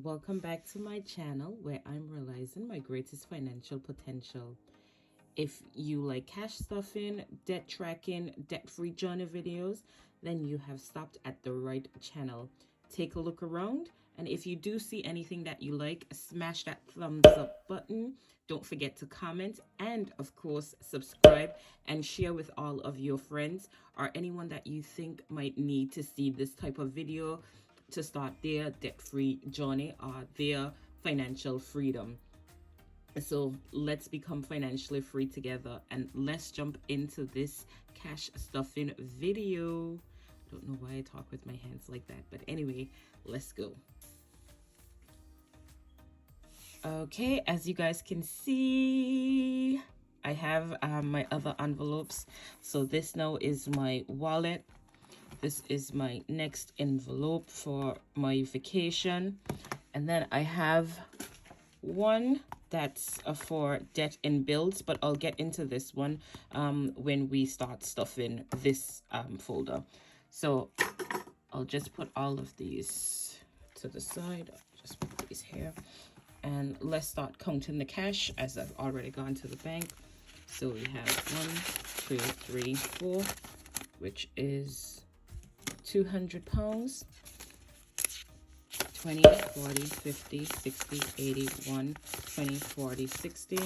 welcome back to my channel where I'm realizing my greatest financial potential. If you like cash stuffing, debt tracking, debt-free journey videos, then you have stopped at the right channel. Take a look around, and if you do see anything that you like, smash that thumbs up button. Don't forget to comment and, of course, subscribe and share with all of your friends or anyone that you think might need to see this type of video to start their debt-free journey or their financial freedom. So let's become financially free together, and let's jump into this cash stuffing video. I don't know why I talk with my hands like that, but anyway, let's go. Okay, as you guys can see, I have my other envelopes. So this now is my wallet. This is my next envelope for my vacation. And then I have one that's for debt and bills, but I'll get into this one when we start stuffing this folder. So I'll just put all of these to the side. I'll just put these here. And let's start counting the cash, as I've already gone to the bank. So we have 1, 2, 3, 4, which is £200. 20, 40, 50, 60, 80, 1, 20, 40, 60.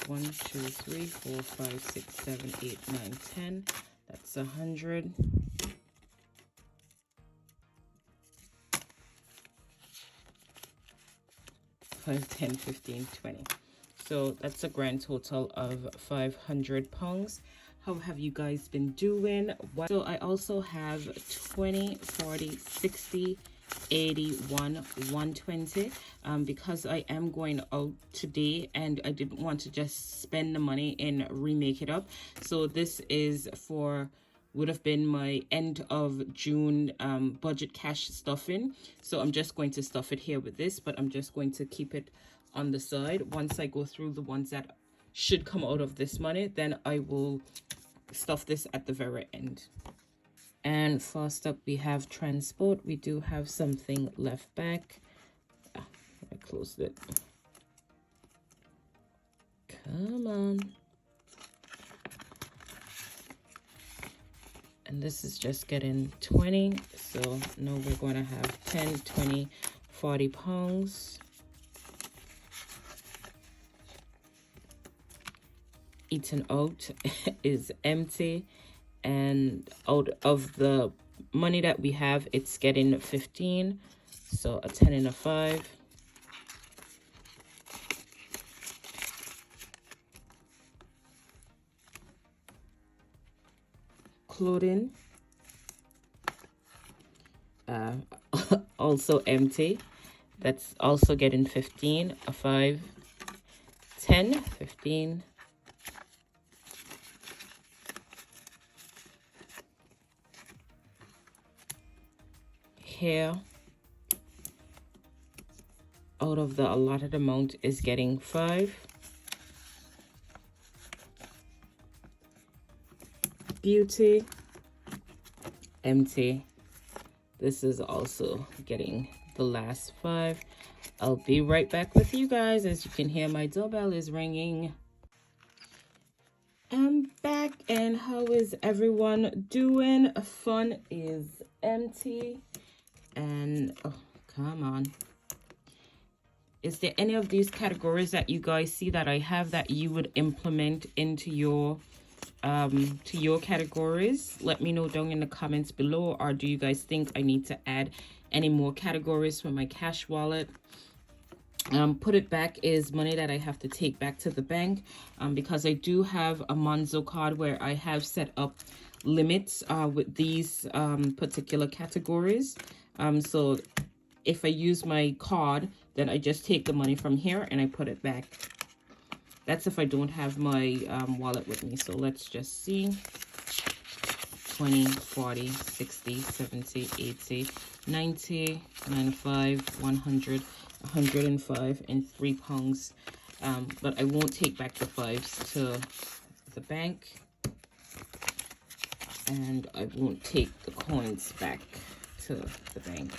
One, 2, 3, 4, 5, 6, 7, 8, 9, 10. That's 100. 5, 10, 15, 20. So that's a grand total of £500. How have you guys been doing? So I also have 20, 40, 60, 80, 120 because I am going out today and I didn't want to just spend the money and remake it up. So this is for would have been my end of June budget cash stuffing. So I'm just going to stuff it here with this, but I'm just going to keep it on the side. Once I go through the ones that should come out of this money, then I will stuff this at the very end. And first up, we have transport. We do have something left back. I closed it. Come on. And this is just getting 20. So now we're going to have 10, 20, 40 pounds. Eaten out is empty, and out of the money that we have, it's getting 15. So a 10 and a 5. Clothing, also empty. That's also getting 15, a 5, 10, 15. Hair, out of the allotted amount, is getting 5. Beauty, empty. This is also getting the last 5. I'll be right back with you guys. As you can hear, my doorbell is ringing. I'm back, and how is everyone doing? Fun is empty. And oh, come on. Is there any of these categories that you guys see that I have that you would implement into your categories? Let me know down in the comments below. Or do you guys think I need to add any more categories for my cash wallet? Put it back is money that I have to take back to the bank because I do have a Monzo card where I have set up limits with these particular categories. So if I use my card, then I just take the money from here and I put it back. That's if I don't have my wallet with me. So let's just see. 20, 40, 60, 70, 80, 90, 95, 100, 105, and £3. But I won't take back the 5s to the bank. and I won't take the coins back to the bank.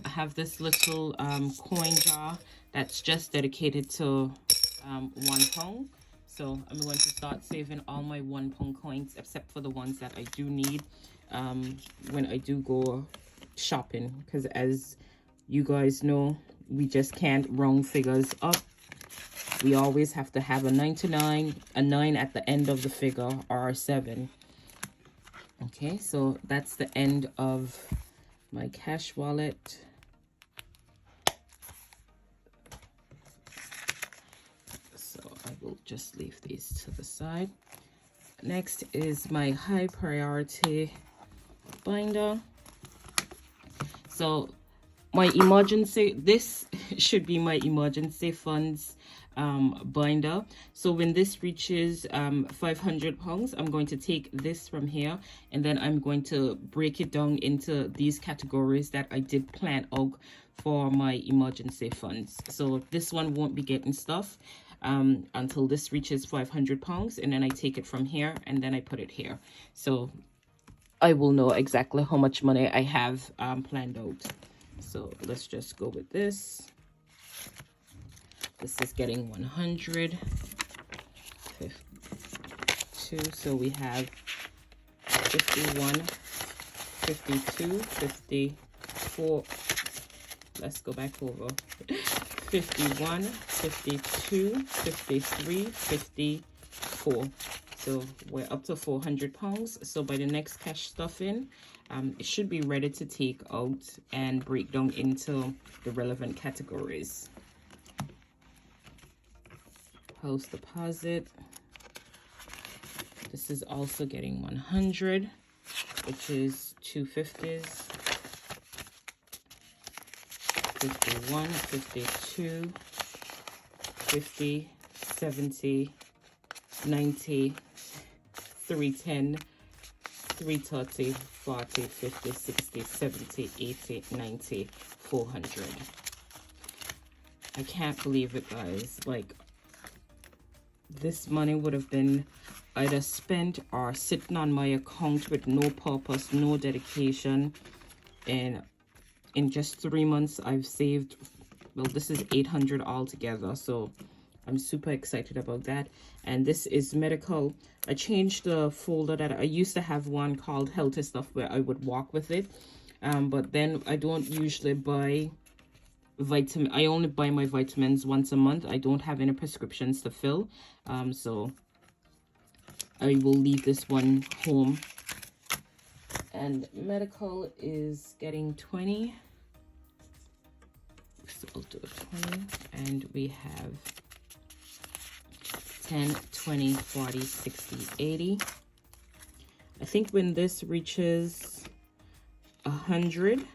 I have this little coin jar that's just dedicated to £1. So I'm going to start saving all my £1 coins, except for the ones that I do need when I do go shopping, because as you guys know, we just can't round figures up. We always have to have a 99, a 9 at the end of the figure, or a 7. Okay, so that's the end of my cash wallet. So I will just leave these to the side. Next is my high priority binder. So my emergency, this should be my emergency funds binder. So when this reaches £500, I'm going to take this from here, and then I'm going to break it down into these categories that I did plan out for my emergency funds. So this one won't be getting stuff until this reaches £500, and then I take it from here and then I put it here. So I will know exactly how much money I have planned out. So let's just go with this. This is getting 100, 52. So we have 51, 52, 54. Let's go back over. 51, 52, 53, 54. So we're up to £400. So by the next cash stuffing, it should be ready to take out and break down into the relevant categories. House deposit. This is also getting 100, which is 250s. 51, 52, 50, 70, 90, 310, 330, 40, 50, 60, 70, 80, 90, 400. I can't believe it, guys. Like, this money would have been either spent or sitting on my account with no purpose, no dedication. And in just 3 months, I've saved, well, this is 800 altogether. So I'm super excited about that. And this is medical. I changed the folder that I used to have one called healthy stuff where I would walk with it. But then I don't usually buy vitamin. I only buy my vitamins once a month. I don't have any prescriptions to fill. So I will leave this one home. And medical is getting 20. So I'll do a 20. And we have 10, 20, 40, 60, 80. I think when this reaches 100,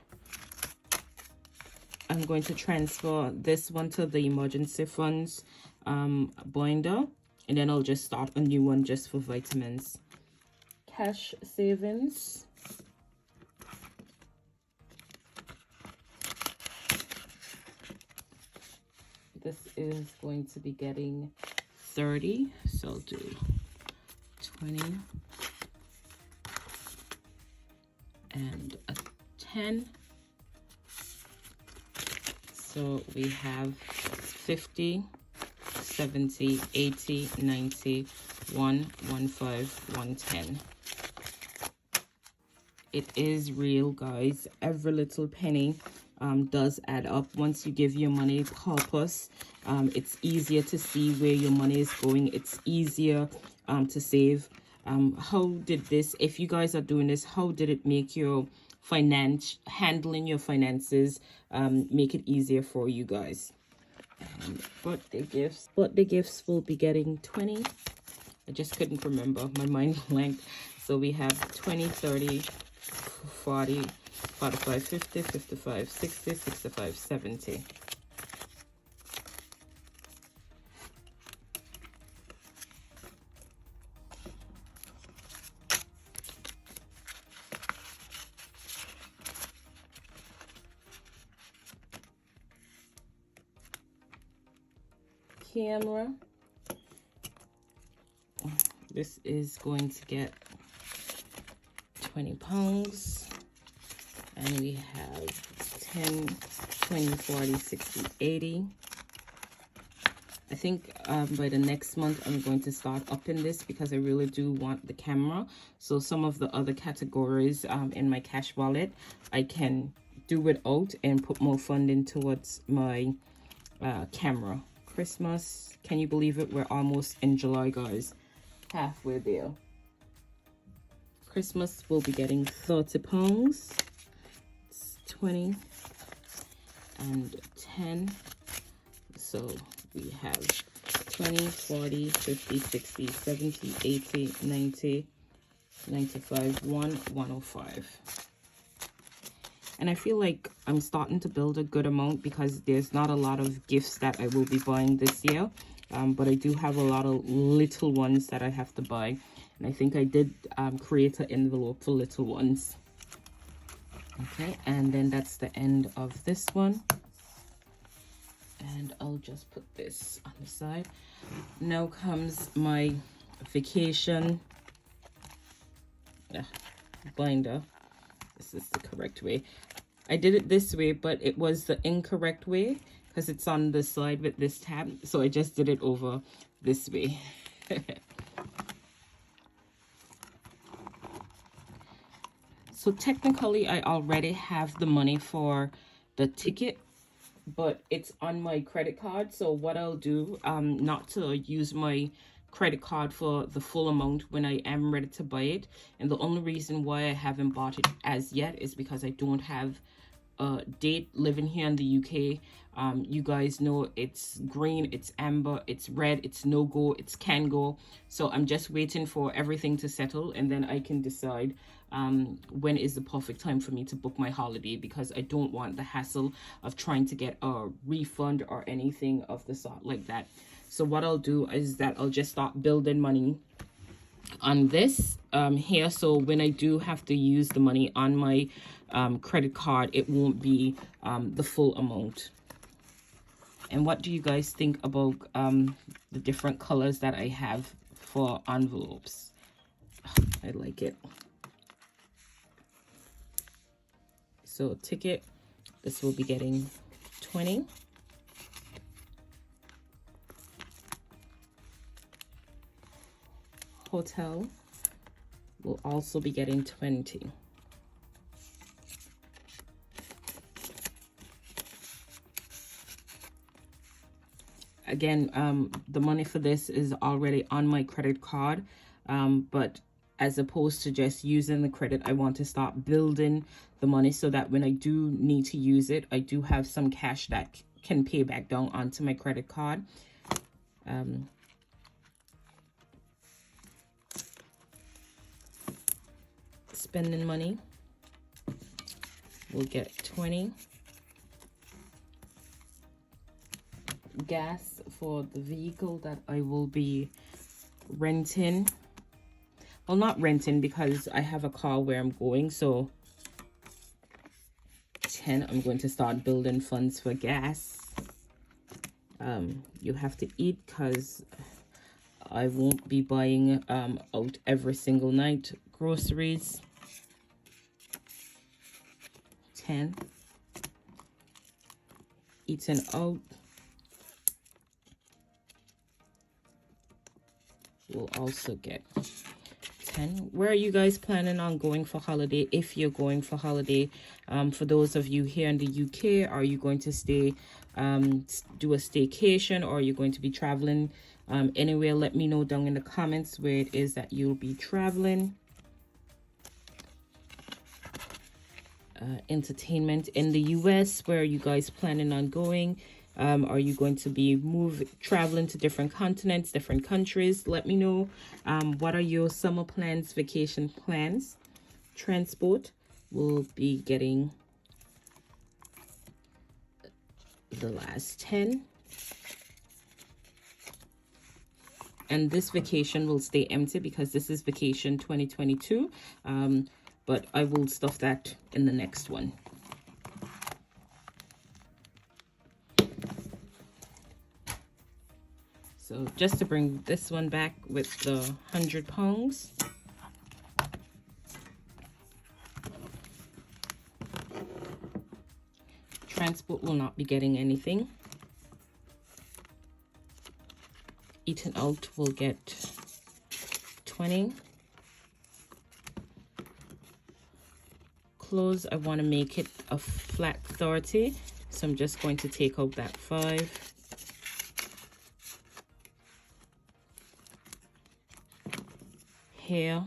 I'm going to transfer this one to the emergency funds binder, and then I'll just start a new one just for vitamins. Cash savings. This is going to be getting 30, so I'll do 20 and a 10. So we have 50, 70, 80, 90, 115, 110. It is real, guys. Every little penny does add up. Once you give your money purpose, it's easier to see where your money is going. It's easier to save. How did this, if you guys are doing this, how did it make your handling your finances make it easier for you guys? Birthday gifts will be getting 20. I just couldn't remember, my mind blanked. So we have 20, 30, 40, 45, 50, 55, 60, 65, 70. Camera. this is going to get 20 pounds. And we have 10, 20, 40, 60, 80. I think by the next month, I'm going to start upping this because I really do want the camera. So some of the other categories in my cash wallet, I can do without and put more funding towards my camera. Christmas, can you believe it? We're almost in July, guys. Halfway there. Christmas will be getting 30 pounds. It's 20 and 10. So we have 20, 40, 50, 60, 70, 80, 90, 95, 105. And I feel like I'm starting to build a good amount because there's not a lot of gifts that I will be buying this year. But I do have a lot of little ones that I have to buy. And I think I did create an envelope for little ones. Okay, and then that's the end of this one. And I'll just put this on the side. Now comes my vacation binder. This is the correct way. I did it this way, but it was the incorrect way because it's on the side with this tab. So I just did it over this way. So technically, I already have the money for the ticket, but it's on my credit card. So what I'll do, not to use my credit card for the full amount when I am ready to buy it. And the only reason why I haven't bought it as yet is because I don't have a date living here in the UK. You guys know it's green, it's amber, it's red, it's no go, it's can go. So I'm just waiting for everything to settle and then I can decide when is the perfect time for me to book my holiday, because I don't want the hassle of trying to get a refund or anything of the sort like that. So what I'll do is that I'll just start building money on this here. So when I do have to use the money on my credit card, it won't be the full amount. And what do you guys think about the different colors that I have for envelopes? I like it. So ticket, this will be getting 20. Hotel will also be getting 20. Again, the money for this is already on my credit card, but as opposed to just using the credit, I want to start building the money so that when I do need to use it, I do have some cash that can pay back down onto my credit card. Spending money, we'll get 20. Gas for the vehicle that I will be renting. Well, not renting because I have a car where I'm going. So 10, I'm going to start building funds for gas. You have to eat because I won't be buying out every single night. Groceries, 10. Eating out, we'll also get 10. Where are you guys planning on going for holiday? If you're going for holiday, for those of you here in the UK, are you going to stay, do a staycation, or are you going to be traveling anywhere? Let me know down in the comments where it is that you'll be traveling. Entertainment in the US, where are you guys planning on going? Are you going to be traveling to different continents, different countries? Let me know. What are your summer plans, vacation plans? Transport will be getting the last 10. And this vacation will stay empty because this is vacation 2022. But I will stuff that in the next one. So just to bring this one back with the 100 pounds. Transport will not be getting anything. Eaten out will get 20. Clothes, I want to make it a flat 30, so I'm just going to take out that 5. Hair,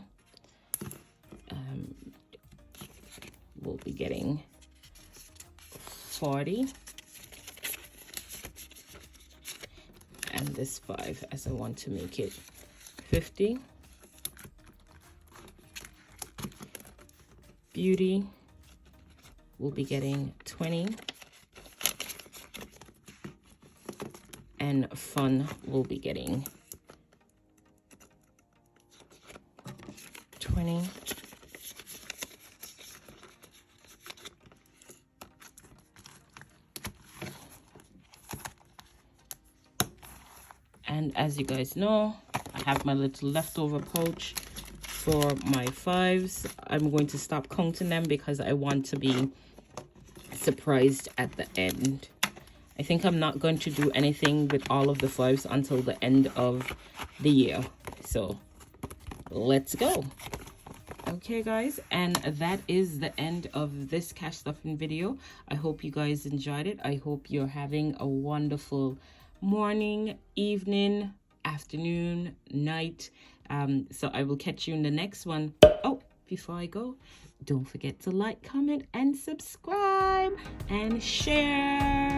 we'll be getting 40, and this 5, as I want to make it 50. Beauty, we'll be getting 20, and fun will be getting 20. And as you guys know, I have my little leftover pouch for my 5s. I'm going to stop counting them because I want to be surprised at the end. I think I'm not going to do anything with all of the 5s until the end of the year. So let's go. Okay guys, and that is the end of this cash stuffing video. I hope you guys enjoyed it. I hope you're having a wonderful morning, evening, afternoon, night. So I will catch you in the next one. Oh, before I go, don't forget to like, comment, and subscribe, and share.